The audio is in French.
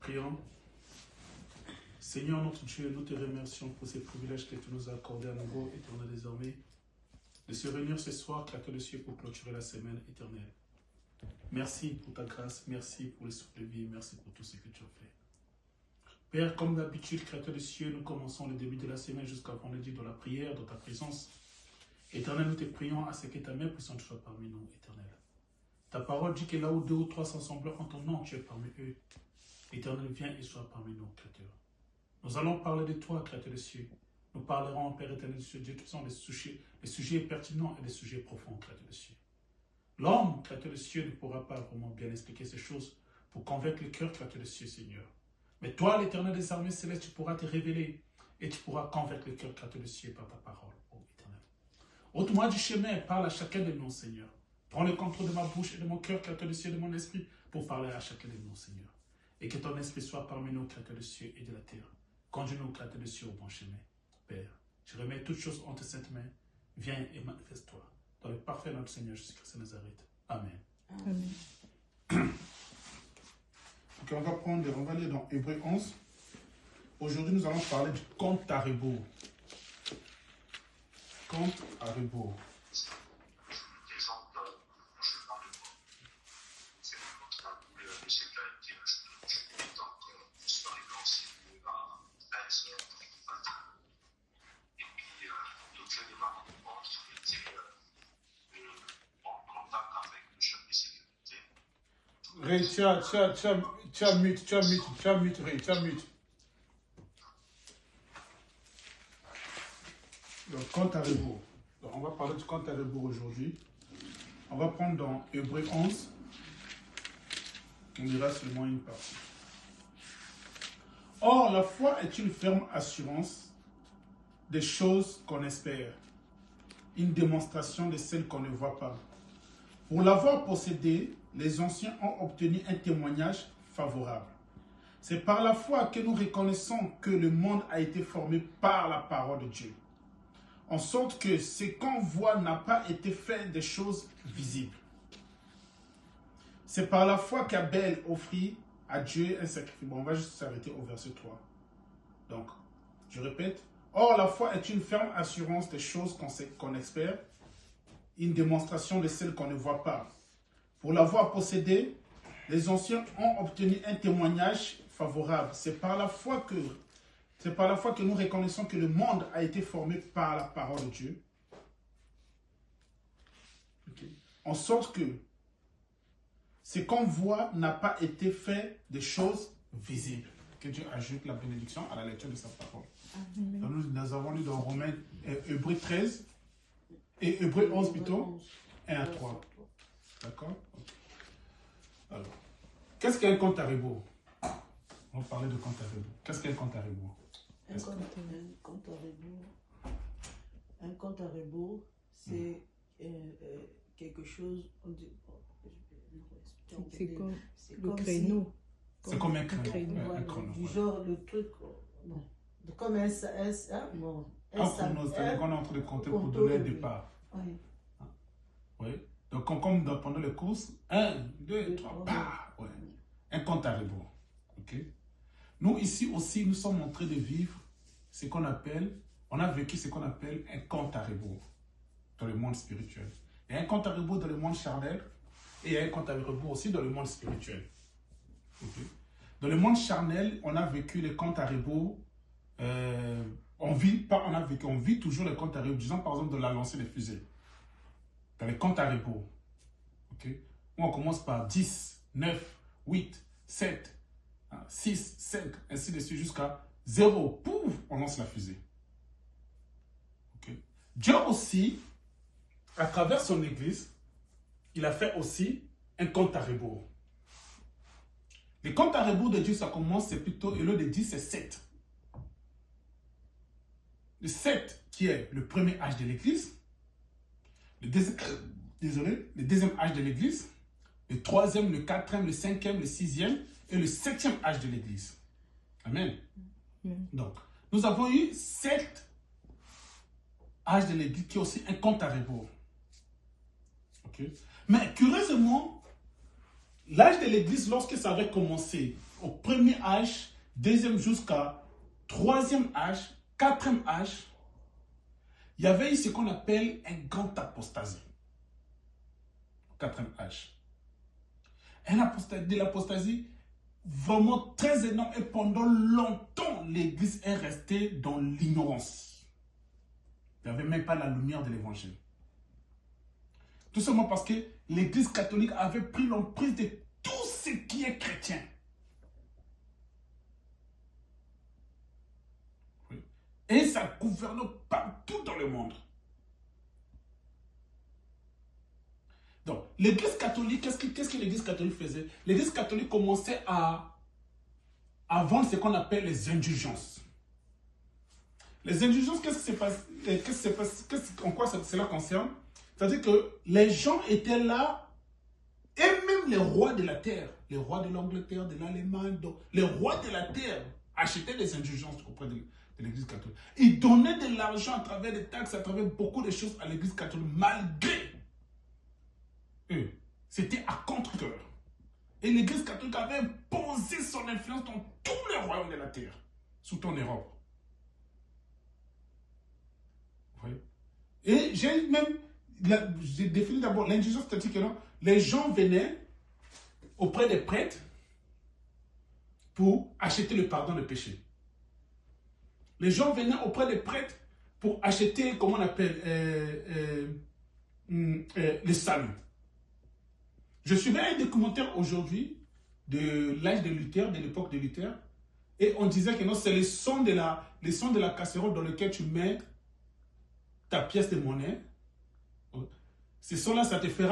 Prions. Seigneur notre Dieu, nous te remercions pour ces privilèges que tu nous as accordés à nouveau, éternel désormais, de se réunir ce soir, Créateur de cieux, pour clôturer la semaine éternelle. Merci pour ta grâce, merci pour les souffles de vie, merci pour tout ce que tu as fait. Père, comme d'habitude, Créateur des cieux, nous commençons le début de la semaine jusqu'à vendredi dans la prière, dans ta présence. Éternel, nous te prions à ce que ta main puissante soit parmi nous, éternel. Ta parole dit que là où deux ou trois s'assemblent en ton nom, tu es parmi eux. Éternel, viens et sois parmi nous, Créateur. Nous allons parler de toi, Créateur des cieux. Nous parlerons, Père éternel des cieux, Dieu, tous sont des sujets pertinents et des sujets profonds, Créateur des cieux. L'homme, Créateur des cieux, ne pourra pas vraiment bien expliquer ces choses pour convaincre le cœur, Créateur des cieux, Seigneur. Mais toi, l'Éternel des armées célestes, tu pourras te révéler et tu pourras convaincre le cœur, Créateur des cieux, par ta parole, ô Éternel. Ôte-moi du chemin, parle à chacun de nous, Seigneur. Prends le contrôle de ma bouche et de mon cœur, Créateur des cieux, et de mon esprit, pour parler à chacun de nous, Seigneur. Et que ton esprit soit parmi nous, Créateur des cieux et de la terre. Conduis-nous, Créateur des cieux, au bon chemin. Père, je remets toutes choses entre cette main. Viens et manifeste-toi. Dans le parfait notre Seigneur Jésus-Christ de Nazareth. Amen. Amen. Ok, on va lire dans Hébreux 11. Aujourd'hui, nous allons parler du compte à rebours. Compte à rebours. Ray, tu as mute. Le compte à rebours. Donc, on va parler du compte à rebours aujourd'hui. On va prendre dans Hébreux 11. On lira seulement une partie. Or, la foi est une ferme assurance des choses qu'on espère, une démonstration de celles qu'on ne voit pas. Pour l'avoir possédé, les anciens ont obtenu un témoignage favorable. C'est par la foi que nous reconnaissons que le monde a été formé par la parole de Dieu, en sorte que ce qu'on voit n'a pas été fait des choses visibles. C'est par la foi qu'Abel offrit à Dieu un sacrifice. Bon, on va juste s'arrêter au verset 3. Donc, je répète. Or, la foi est une ferme assurance des choses qu'on espère, une démonstration de celles qu'on ne voit pas. Pour l'avoir possédé, les anciens ont obtenu un témoignage favorable. C'est par la foi que nous reconnaissons que le monde a été formé par la parole de Dieu. Okay. En sorte que ce qu'on voit n'a pas été fait de choses visibles. Que Dieu ajoute la bénédiction à la lecture de sa parole. Donc nous avons lu dans Romains, Hébreux 13 et Hébreux 11 plutôt, 1 à 3. D'accord? Alors, qu'est-ce qu'un compte à rebours? On va parler de compte à rebours. Qu'est-ce qu'un compte à rebours? Un compte à rebours, c'est quelque chose. C'est comme le créneau. C'est comme un créneau. Du genre, le truc. Bon, comme un chrono, c'est-à-dire qu'on est en train de compter pour donner le départ. Oui. Oui. Donc, comme pendant les courses, 1, 2, 3, ouais. Un compte à rebours. Ok. Nous, ici aussi, nous sommes en train de vivre ce qu'on appelle, on a vécu ce qu'on appelle un compte à rebours dans le monde spirituel. Il y a un compte à rebours dans le monde charnel et il y a un compte à rebours aussi dans le monde spirituel. Okay. Dans le monde charnel, on a vécu les comptes à rebours. On vit toujours les comptes à rebours. Disons par exemple de la lancée des fusées. Dans les comptes à rebours. Okay. Où on commence par 10, 9, 8, 7, 6, 5, ainsi de suite jusqu'à 0. Pouf, on lance la fusée. Okay. Dieu aussi, à travers son église, il a fait aussi un compte à rebours. Le compte à rebours de Dieu, ça commence, c'est plutôt, et le de 10, c'est 7. Le 7 qui est le premier âge de l'église, le deuxième âge de l'église, le troisième, le quatrième, le cinquième, le sixième et le septième âge de l'église. Amen. Donc, nous avons eu 7 âges de l'église qui est aussi un compte à rebours. Okay. Mais curieusement, l'âge de l'église, lorsque ça avait commencé, au premier âge, deuxième jusqu'à troisième âge, quatrième âge, il y avait eu ce qu'on appelle un grand apostasie. Quatrième âge. De l'apostasie vraiment très énorme et pendant longtemps, l'Église est restée dans l'ignorance. Il n'y avait même pas la lumière de l'Évangile. Tout simplement parce que l'Église catholique avait pris l'emprise de tout ce qui est chrétien. Oui. Et ça gouverne partout dans le monde. Donc, l'Église catholique, qu'est-ce que l'Église catholique faisait? L'Église catholique commençait à vendre ce qu'on appelle les indulgences. Les indulgences, en quoi cela concerne? C'est-à-dire que les gens étaient là, et même les rois de la terre, les rois de l'Angleterre, de l'Allemagne, les rois de la terre achetaient des indulgences auprès de l'Église catholique. Ils donnaient de l'argent à travers des taxes, à travers beaucoup de choses à l'Église catholique, malgré eux. C'était à contre-cœur. Et l'Église catholique avait posé son influence dans tous les royaumes de la terre, surtout en Europe. Oui. Et j'ai défini d'abord l'indulgence, c'est-à-dire que les gens venaient auprès des prêtres pour acheter le pardon de péché. Les gens venaient auprès des prêtres pour acheter, comment on appelle, le salut. Je suivais un documentaire aujourd'hui de l'âge de Luther, de l'époque de Luther, et on disait que non, c'est le son de la casserole dans lequel tu mets ta pièce de monnaie. Ce son-là, ça te fera